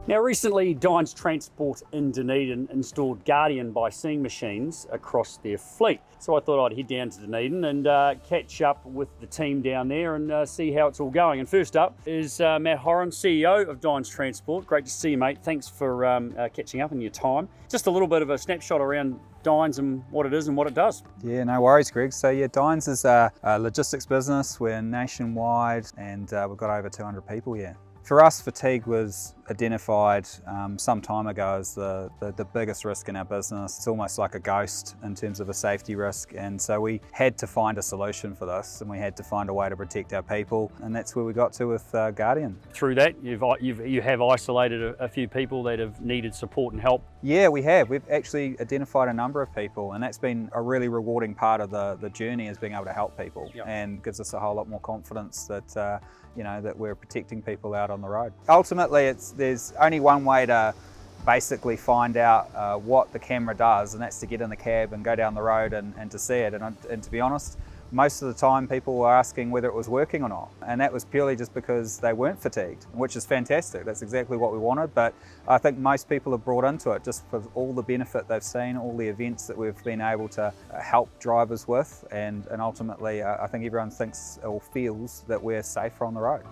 Now recently, Dynes Transport in Dunedin installed Guardian by Seeing machines across their fleet. So I thought I'd head down to Dunedin and catch up with the team down there and see how it's all going. And first up is Matt Horan, CEO of Dynes Transport. Great to see you, mate. Thanks for catching up in your time. Just a little bit of a snapshot around Dynes and what it is and what it does. Yeah, no worries, Greg. So yeah, Dynes is a logistics business. We're nationwide and we've got over 200 people here. For us, fatigue was identified some time ago as the biggest risk in our business. It's almost like a ghost in terms of a safety risk, and so we had to find a solution for this, and we had to find a way to protect our people, and that's where we got to with Guardian. Through that, you have isolated a few people that have needed support and help. Yeah, we have. We've actually identified a number of people, and that's been a really rewarding part of the journey, is being able to help people. Yep. And gives us a whole lot more confidence that that we're protecting people out on the road. Ultimately, there's only one way to basically find out what the camera does, and that's to get in the cab and go down the road and to see it. And to be honest, most of the time people were asking whether it was working or not, and that was purely just because they weren't fatigued, which is fantastic. That's exactly what we wanted, but I think most people are brought into it just for all the benefit they've seen, all the events that we've been able to help drivers with, and ultimately I think everyone thinks or feels that we're safer on the road.